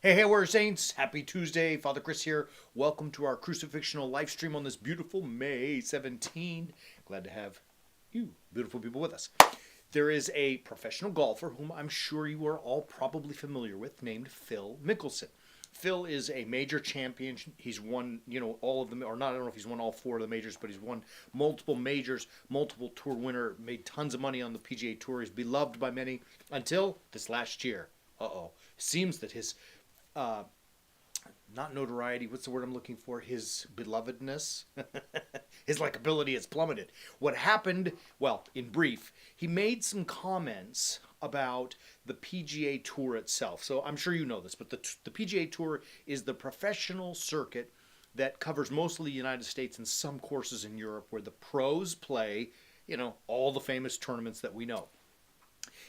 Hey, Warrior Saints! Happy Tuesday. Father Chris here. Welcome to our Crucifixional live stream on this beautiful May 17. Glad to have you, beautiful people, with us. There is a professional golfer whom I'm sure you are all probably familiar with named Phil Mickelson. Phil is a major champion. He's won, all of them, or not, I don't know if he's won all four of the majors, but he's won multiple majors, multiple tour winner, made tons of money on the PGA Tour. He's beloved by many until this last year. Seems that his not notoriety, what's the word I'm looking for? His belovedness, his likability has plummeted. What happened, well, in brief, he made some comments about the PGA Tour itself. So I'm sure you know this, but the PGA Tour is the professional circuit that covers mostly the United States and some courses in Europe where the pros play, all the famous tournaments that we know.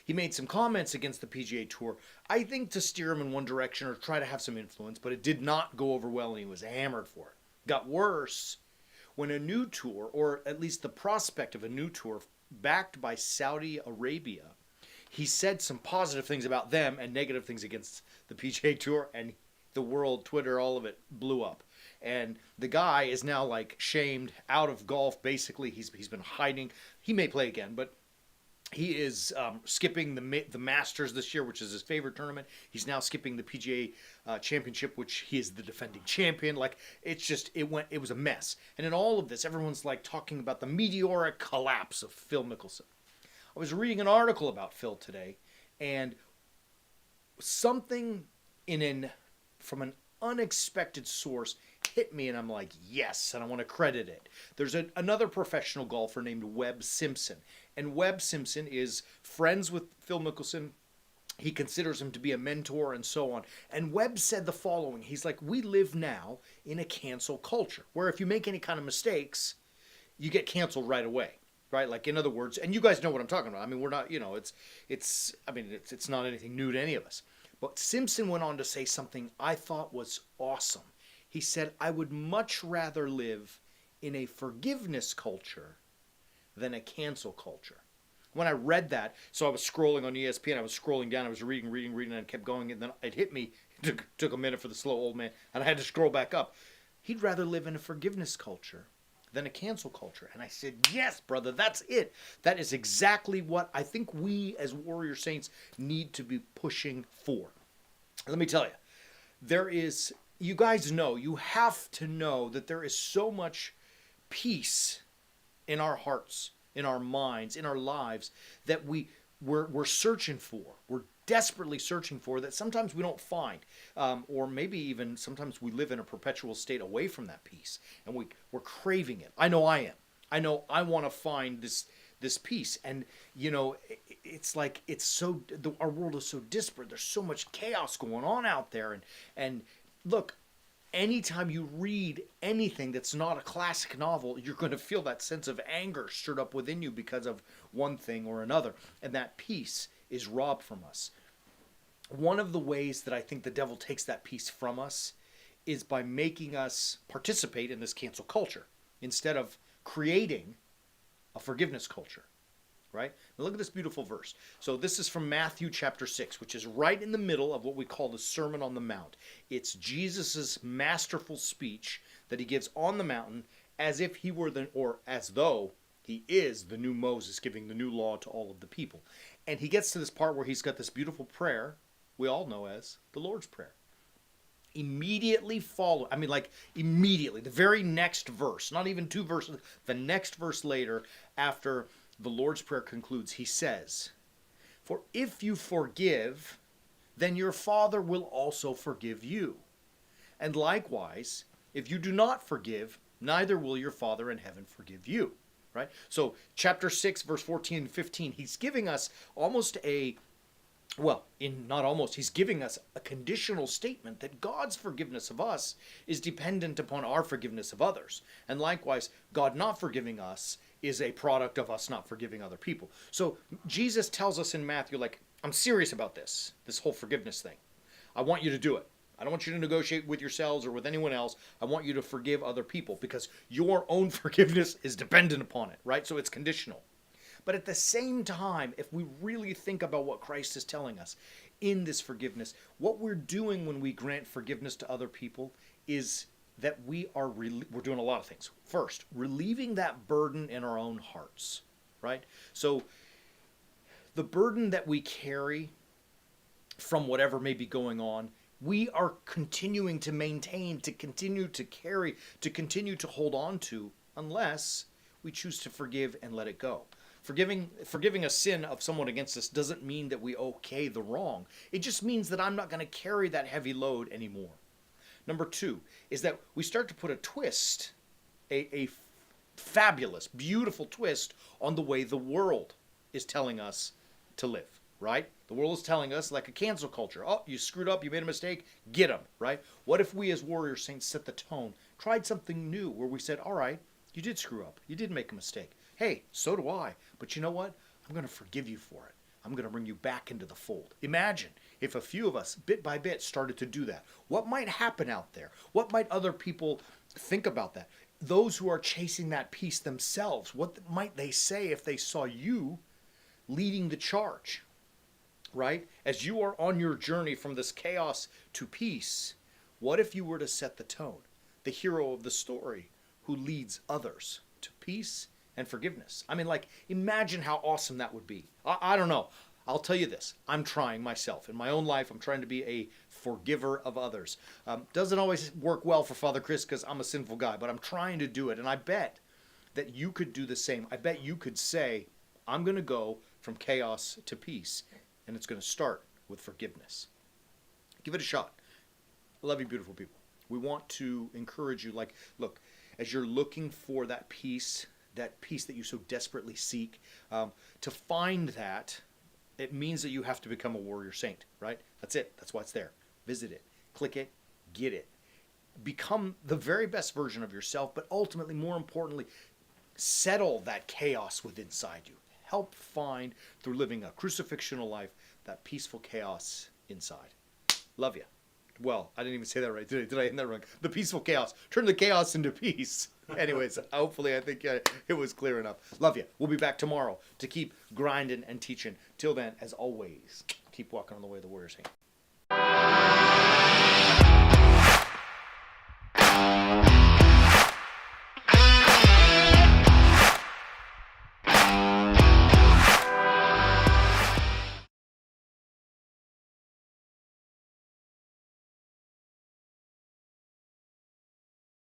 He made some comments against the PGA Tour, I think to steer him in one direction or try to have some influence, but it did not go over well and he was hammered for it. Got worse when a new tour, or at least the prospect of a new tour backed by Saudi Arabia, he said some positive things about them and negative things against the PGA Tour, and the world, Twitter, all of it blew up. And the guy is now like shamed, out of golf basically. He's been hiding. He may play again, but he is skipping the Masters this year, which is his favorite tournament. He's now skipping the PGA Championship, which he is the defending champion. Like, it was a mess. And in all of this, everyone's like talking about the meteoric collapse of Phil Mickelson. I was reading an article about Phil today, and something from an unexpected source hit me, and I'm like, yes, and I want to credit it. There's another professional golfer named Webb Simpson, and Webb Simpson is friends with Phil Mickelson. He considers him to be a mentor and so on. And Webb said the following. He's like, we live now in a cancel culture, where if you make any kind of mistakes, you get canceled right away. Right? Like, in other words, and you guys know what I'm talking about. I mean, we're not, it's not anything new to any of us. But Simpson went on to say something I thought was awesome. He said, I would much rather live in a forgiveness culture than a cancel culture. When I read that, so I was scrolling on ESPN, I was scrolling down, I was reading, and I kept going, and then it hit me. It took a minute for the slow old man, and I had to scroll back up. He'd rather live in a forgiveness culture than a cancel culture. And I said, yes, brother, that's it. That is exactly what I think we as Warrior Saints need to be pushing for. Let me tell you, you guys know, you have to know that there is so much peace in our hearts, in our minds, in our lives that we're searching for. We're desperately searching for that sometimes we don't find. Or maybe even sometimes we live in a perpetual state away from that peace. And we're craving it. I know I am. I know I want to find this peace. And, it's like our world is so disparate. There's so much chaos going on out there. And look, anytime you read anything that's not a classic novel, you're going to feel that sense of anger stirred up within you because of one thing or another. And that peace is robbed from us. One of the ways that I think the devil takes that peace from us is by making us participate in this cancel culture instead of creating a forgiveness culture. Right? Now look at this beautiful verse. So this is from Matthew chapter 6, which is right in the middle of what we call the Sermon on the Mount. It's Jesus's masterful speech that he gives on the mountain as though he is the new Moses giving the new law to all of the people. And he gets to this part where he's got this beautiful prayer we all know as the Lord's Prayer. Immediately, the very next verse, not even two verses, the next verse later, after the Lord's Prayer concludes, he says, for if you forgive, then your Father will also forgive you. And likewise, if you do not forgive, neither will your Father in heaven forgive you. Right? So chapter 6, verse 14 and 15, he's giving us he's giving us a conditional statement that God's forgiveness of us is dependent upon our forgiveness of others. And likewise, God not forgiving us is a product of us not forgiving other people. So Jesus tells us in Matthew, I'm serious about this whole forgiveness thing. I want you to do it. I don't want you to negotiate with yourselves or with anyone else. I want you to forgive other people because your own forgiveness is dependent upon it, right? So it's conditional. But at the same time, if we really think about what Christ is telling us in this forgiveness, what we're doing when we grant forgiveness to other people is that we're doing a lot of things. First, relieving that burden in our own hearts, right? So the burden that we carry from whatever may be going on, we are continuing to maintain, to continue to carry, to continue to hold on to, unless we choose to forgive and let it go. Forgiving a sin of someone against us doesn't mean that we okay the wrong. It just means that I'm not going to carry that heavy load anymore. Number two is that we start to put a twist, a fabulous, beautiful twist on the way the world is telling us to live, right? The world is telling us, like a cancel culture, oh, you screwed up, you made a mistake, get them, right? What if we as warrior saints set the tone, tried something new where we said, all right, you did screw up, you did make a mistake. Hey, so do I. But you know what? I'm going to forgive you for it. I'm going to bring you back into the fold. Imagine if a few of us, bit by bit, started to do that. What might happen out there? What might other people think about that? Those who are chasing that peace themselves, what might they say if they saw you leading the charge, right? As you are on your journey from this chaos to peace, what if you were to set the tone? The hero of the story who leads others to peace and forgiveness. I mean, like, imagine how awesome that would be. I don't know. I'll tell you this. I'm trying myself. In my own life, I'm trying to be a forgiver of others. Doesn't always work well for Father Chris because I'm a sinful guy, but I'm trying to do it. And I bet that you could do the same. I bet you could say, I'm going to go from chaos to peace. And it's going to start with forgiveness. Give it a shot. I love you, beautiful people. We want to encourage you. Like, look, as you're looking for that peace that you so desperately seek, to find that, it means that you have to become a warrior saint, right? That's it. That's why it's there. Visit it. Click it. Get it. Become the very best version of yourself, but ultimately, more importantly, settle that chaos within inside you. Help find, through living a crucifixional life, that peaceful chaos inside. Love you. Well, I didn't even say that right. Did I end that wrong? The peaceful chaos. Turn the chaos into peace. Anyways, hopefully I think it was clear enough. Love you. We'll be back tomorrow to keep grinding and teaching. Till then, as always, keep walking on the way of the warrior saint.